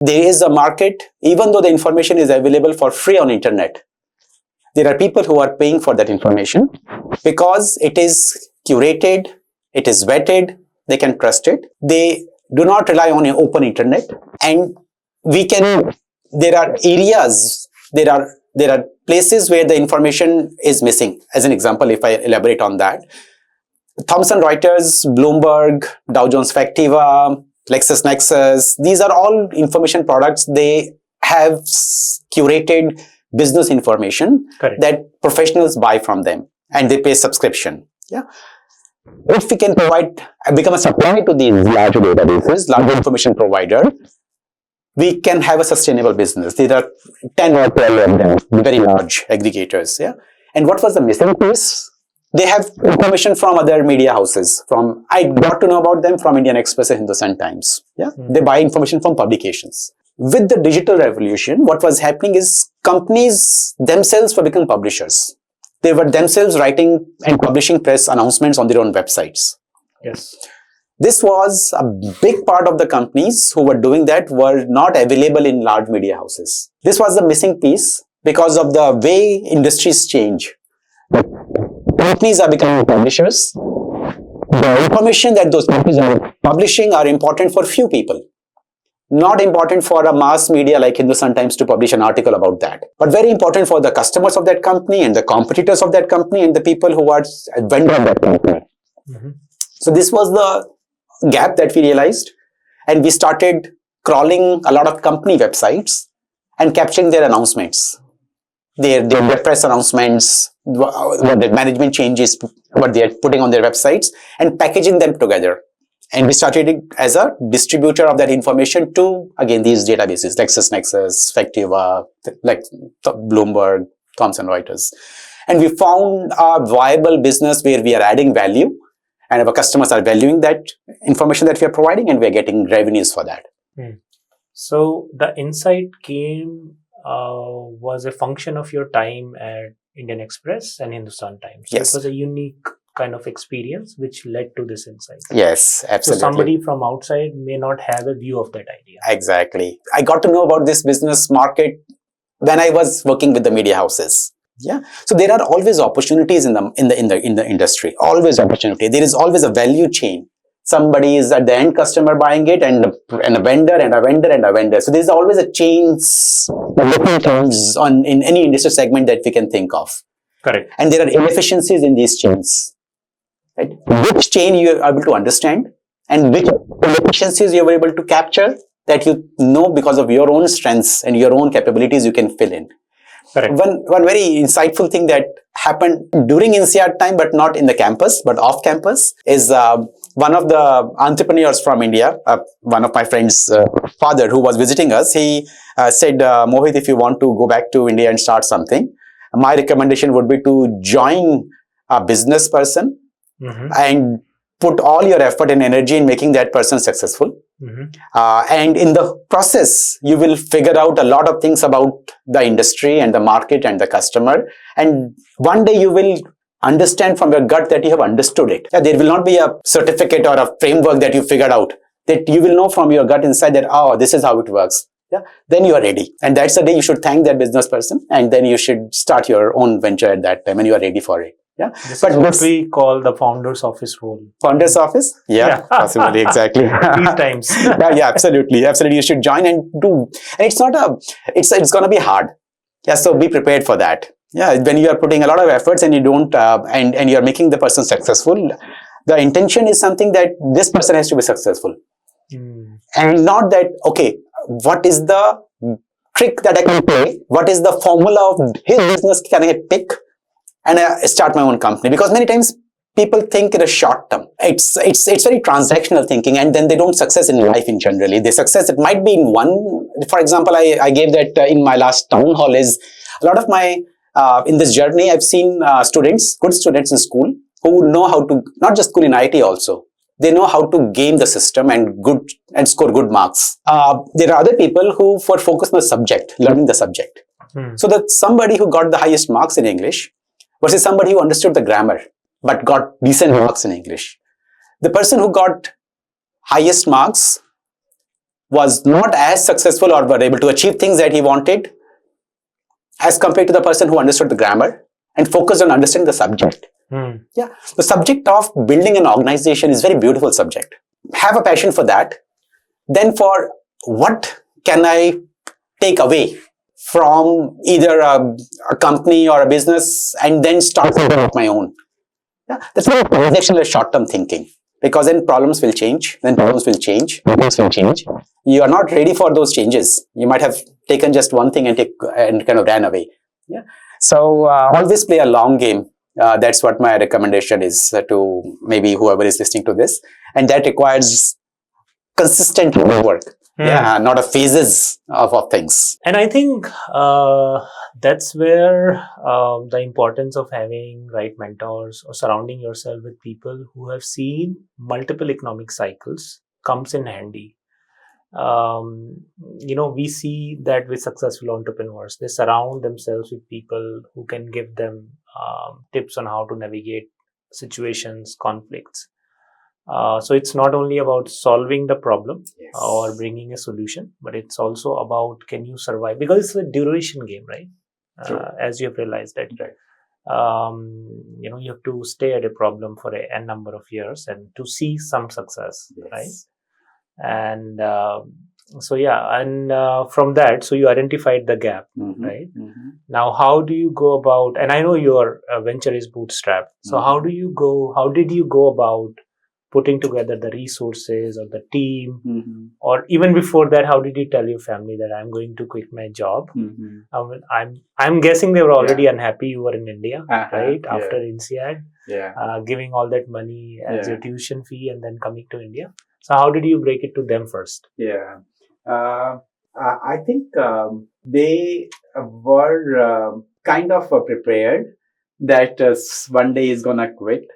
there is a market, even though the information is available for free on internet. There are people who are paying for that information because it is curated, it is vetted, they can trust it. They do not rely on an open internet, and there are areas, there are places where the information is missing. As an example, if I elaborate on that, Thomson Reuters, Bloomberg, Dow Jones Factiva, LexisNexis, these are all information products. They have curated business information that professionals buy from them, and they pay subscription. Yeah. If we can become a supplier to these larger databases, larger information provider, we can have a sustainable business. There are 10 or 12 of them, very large aggregators. Yeah. And what was the missing piece? They have information from other media houses. I got to know about them from Indian Express and Hindustan Times. Yeah. They buy information from publications. With the digital revolution, what was happening is companies themselves were becoming publishers. They were themselves writing and publishing press announcements on their own websites. Yes. This was a big part of the companies who were doing that were not available in large media houses. This was the missing piece because of the way industries change. Companies are becoming publishers. The information that those companies are publishing are important for few people. Not important for a mass media like Hindustan Times to publish an article about that, but very important for the customers of that company and the competitors of that company and the people who are vendor of that company. Mm-hmm. So this was the gap that we realized, and we started crawling a lot of company websites and capturing their announcements, their press announcements, what the management changes, what they are putting on their websites, and packaging them together. And we started it as a distributor of that information to, again, these databases, LexisNexis, Factiva, like Bloomberg, Thomson Reuters. And we found a viable business where we are adding value and our customers are valuing that information that we are providing, and we are getting revenues for that. So the insight was a function of your time at Indian Express and Hindustan Times. So yes. It was a unique kind of experience which led to this insight. Yes, absolutely. So somebody from outside may not have a view of that idea. Exactly. I got to know about this business market when I was working with the media houses. Yeah. So there are always opportunities in the industry. Always opportunity. There is always a value chain. Somebody is at the end customer buying it, and a vendor and a vendor and a vendor. So there is always a chains of different terms in any industry segment that we can think of. Correct. And there are inefficiencies in these chains. Right? Which chain you are able to understand and which inefficiencies you are able to capture that you know because of your own strengths and your own capabilities you can fill in. Correct. One very insightful thing that happened during NCR time, but not in the campus, but off campus, is one of the entrepreneurs from India, one of my friend's father who was visiting us, he said, Mohit, if you want to go back to India and start something, my recommendation would be to join a business person and put all your effort and energy in making that person successful. And in the process, you will figure out a lot of things about the industry and the market and the customer. And one day you will understand from your gut that you have understood it. There will not be a certificate or a framework that you figured out. That you will know from your gut inside that, oh, this is how it works. Yeah, then you are ready. And that's the day you should thank that business person. And then you should start your own venture at that time and you are ready for it. Yeah. This is what we call the founder's office role. Founder's office? Yeah. Possibly, exactly. These times. Yeah, absolutely. Absolutely. You should join and do. And it's going to be hard. Yeah. So be prepared for that. Yeah. When you are putting a lot of efforts and you don't, and you're making the person successful, the intention is something that this person has to be successful. And not that, okay, what is the trick that I can play? What is the formula of his business can I pick? And I start my own company, because many times people think in a short term. It's very transactional thinking, and then they don't success in life in generally. They success, it might be in one. For example, I gave that in my last town hall is a lot of my, in this journey, I've seen students, good students in school who know how to, not just school in IT also, they know how to game the system and score good marks. There are other people who focus on the subject, learning the subject. So that somebody who got the highest marks in English versus somebody who understood the grammar but got decent marks in English. The person who got highest marks was not as successful or were able to achieve things that he wanted as compared to the person who understood the grammar and focused on understanding the subject. Yeah, the subject of building an organization is a very beautiful subject. Have a passion for that. Then for what can I take away from either a company or a business and then start something of my own. Yeah, that's not transactional short-term thinking, because then problems will change, things will change. You are not ready for those changes. You might have taken just one thing and kind of ran away. Yeah. So always play a long game. That's what my recommendation is to maybe whoever is listening to this, and that requires consistent work. Yeah, not a phases of things. And I think that's where the importance of having right mentors or surrounding yourself with people who have seen multiple economic cycles comes in handy. We see that with successful entrepreneurs, they surround themselves with people who can give them tips on how to navigate situations, conflicts. So it's not only about solving the problem or bringing a solution, but it's also about can you survive, because it's a duration game, right? As you have realized that, you have to stay at a problem for a number of years and to see some success, right? And from that, so you identified the gap, right? Now, how do you go about, and I know your venture is bootstrapped, so how did you go about putting together the resources or the team, or even before that, how did you tell your family that I'm going to quit my job? I'm guessing they were already unhappy you were in India, right? After INSEAD, giving all that money as your tuition fee and then coming to India. So how did you break it to them first? I think they were kind of prepared that one day is gonna quit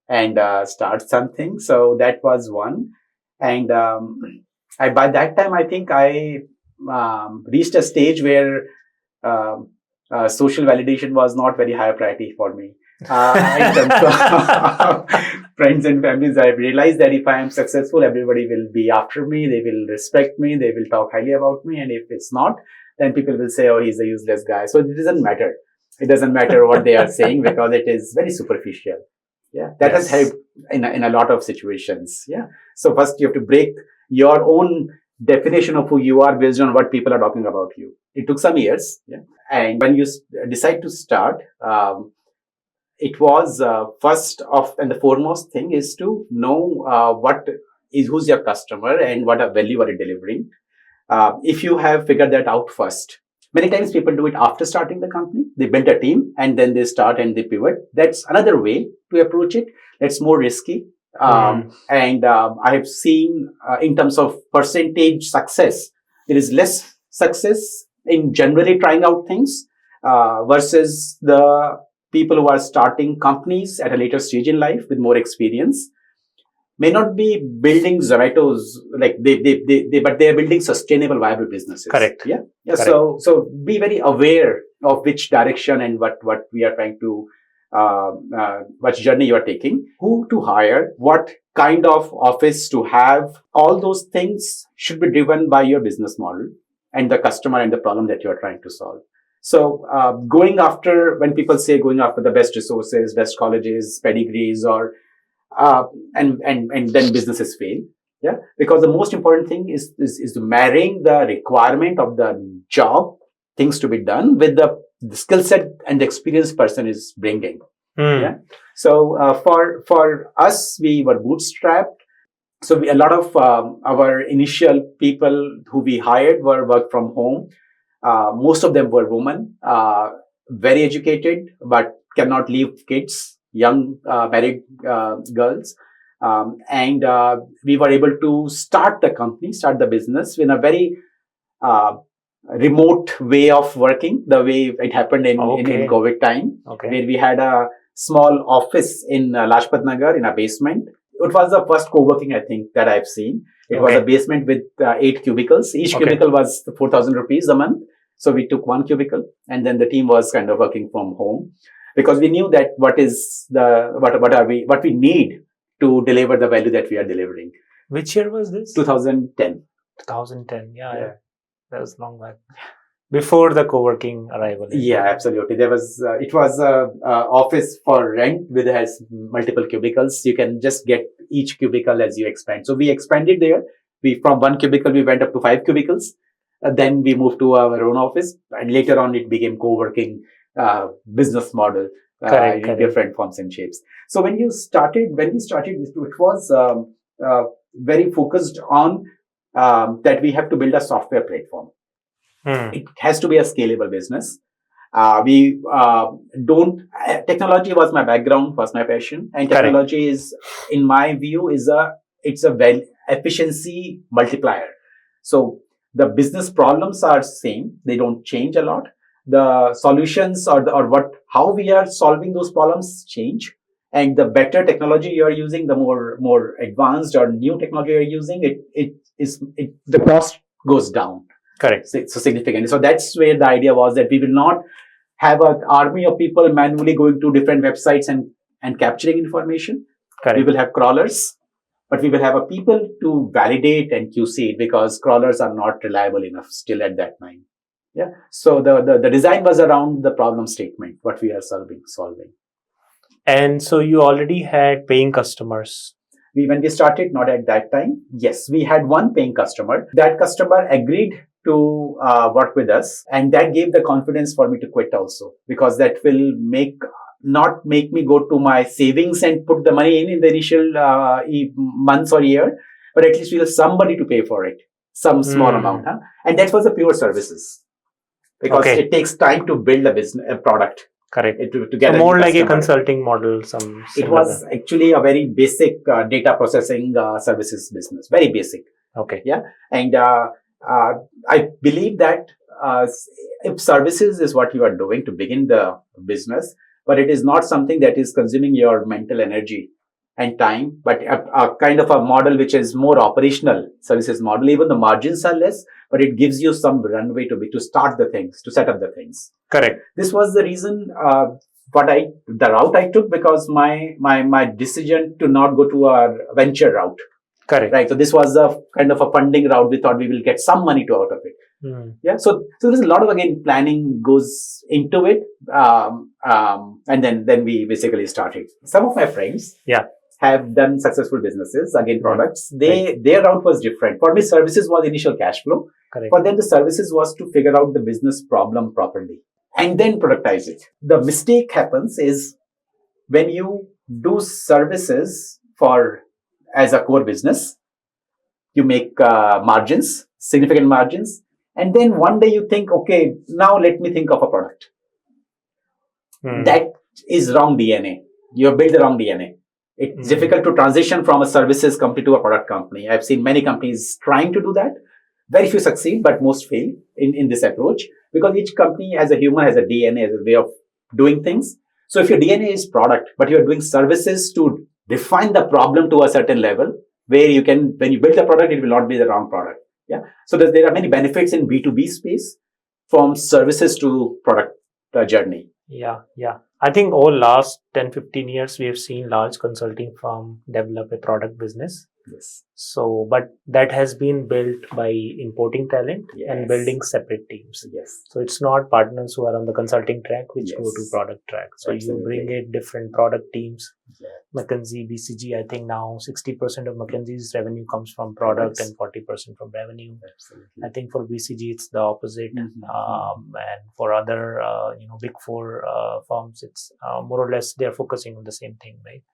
and start something. So that was one. And by that time, I think I reached a stage where social validation was not very high priority for me. In terms of friends and families, I realized that if I am successful, everybody will be after me, they will respect me, they will talk highly about me. And if it's not, then people will say, oh, he's a useless guy. So it doesn't matter. It doesn't matter what they are saying, because it is very superficial. Yeah, that has helped in a lot of situations. Yeah. So first you have to break your own definition of who you are based on what people are talking about you. It took some years. Yeah. And when you decide to start, it was first of and the foremost thing is to know who's your customer and what value are you delivering. If you have figured that out first, many times people do it after starting the company. They build a team and then they start and they pivot. That's another way to approach it. That's more risky. And I have seen in terms of percentage success, there is less success in generally trying out things versus the people who are starting companies at a later stage in life with more experience. May not be building Zomato's but they are building sustainable, viable businesses. Correct. Yeah. Correct. So be very aware of which direction and what we are trying to, what journey you are taking, who to hire, what kind of office to have. All those things should be driven by your business model and the customer and the problem that you are trying to solve. So when people say going after the best resources, best colleges, pedigrees, or and then businesses fail. Yeah, because the most important thing is marrying the requirement of the job, things to be done, with the skill set and the experienced person is bringing. Yeah. So for us, we were bootstrapped. So a lot of our initial people who we hired were work from home. Most of them were women, very educated, but cannot leave kids, young married girls. And we were able to start the business in a very remote way of working, the way it happened in COVID time, where we had a small office in Lajpat Nagar in a basement. It was the first co-working, I think, that I've seen. It was a basement with 8 cubicles. Each cubicle was 4,000 rupees a month. So we took one cubicle, and then the team was kind of working from home, because we knew that what we need to deliver the value that we are delivering. Which year was this? 2010. 2010. Yeah, Yeah. that was long back. Before the co-working arrival. Yeah, absolutely. There was it was a office for rent with has multiple cubicles. You can just get each cubicle as you expand. So we expanded there. We from one cubicle we went up to 5 cubicles. Then we moved to our own office, and later on it became co-working business model Correct, in correct. different forms and shapes. So when we started, it was very focused on that we have to build a software platform. It has to be a scalable business. We don't. Technology was my background, was my passion, and Correct. technology is, in my view, it's a efficiency multiplier. So the business problems are same; they don't change a lot. The solutions or how we are solving those problems change, and the better technology you are using, the more advanced or new technology you are using, the cost goes down. Correct. So significantly. So that's where the idea was that we will not have an army of people manually going to different websites and capturing information. Correct. We will have crawlers, but we will have a people to validate and QC it because crawlers are not reliable enough still at that time. Yeah. So the design was around the problem statement, what we are solving. And so you already had paying customers. When we started, not at that time. Yes, we had one paying customer. That customer agreed to work with us, and that gave the confidence for me to quit also, because that will not make me go to my savings and put the money in the initial months or year, but at least we have somebody to pay for it, some small amount. And that was the pure services, because it takes time to build a product. Correct. To get so more like a consulting model. It was actually a very basic data processing services business, very basic. Okay. Yeah. And I believe that if services is what you are doing to begin the business, but it is not something that is consuming your mental energy and time, but a kind of a model which is more operational services model. Even the margins are less, but it gives you some runway to start the things, to set up the things. Correct. This was the reason the route I took, because my decision to not go to a venture route. Correct. Right. So this was a kind of a funding route. We thought we will get some money out of it. Yeah. So there's a lot of, again, planning goes into it. And then we basically started. Some of my friends have done successful businesses, again, products. Their route was different. For me, services was initial cash flow. Correct. For them, the services was to figure out the business problem properly and then productize it. The mistake happens is when you do services as a core business, you make margins, significant margins, and then one day you think, okay, now let me think of a product. That is wrong DNA. You have built the wrong DNA. It's difficult to transition from a services company to a product company. I've seen many companies trying to do that. Very few succeed, but most fail in this approach, because each company as a human has a DNA, as a way of doing things. So if your DNA is product, but you're doing services to define the problem to a certain level, where you can, when you build the product, it will not be the wrong product. Yeah. So there are many benefits in B2B space, from services to product journey. Yeah. I think over last 10-15 years, we have seen large consulting firm develop a product business. Yes. So, but that has been built by importing talent and building separate teams. Yes. So it's not partners who are on the consulting track which go to product track. So you bring in different product teams. Yeah. McKinsey, BCG, I think now 60% of McKinsey's revenue comes from product and 40% from revenue. Absolutely. I think for BCG it's the opposite. And for other big four firms, it's more or less they're focusing on the same thing, right?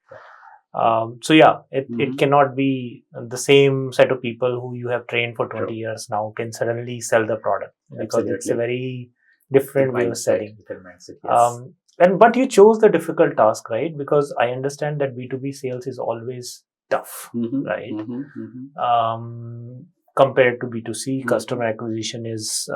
It cannot be the same set of people who you have trained for 20 years now can suddenly sell the product, because it's a very different way of selling. But you chose the difficult task, right? Because I understand that B2B sales is always tough, right? Compared to B2C, customer acquisition is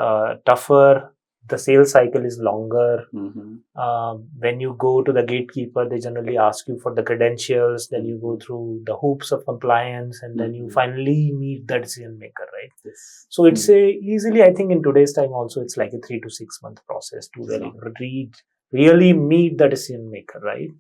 tougher. The sales cycle is longer. When you go to the gatekeeper, they generally ask you for the credentials. Then you go through the hoops of compliance, and then you finally meet the decision maker, right? Yes. So it's easily, I think in today's time also, it's like a 3 to 6 month process to really meet the decision maker, right?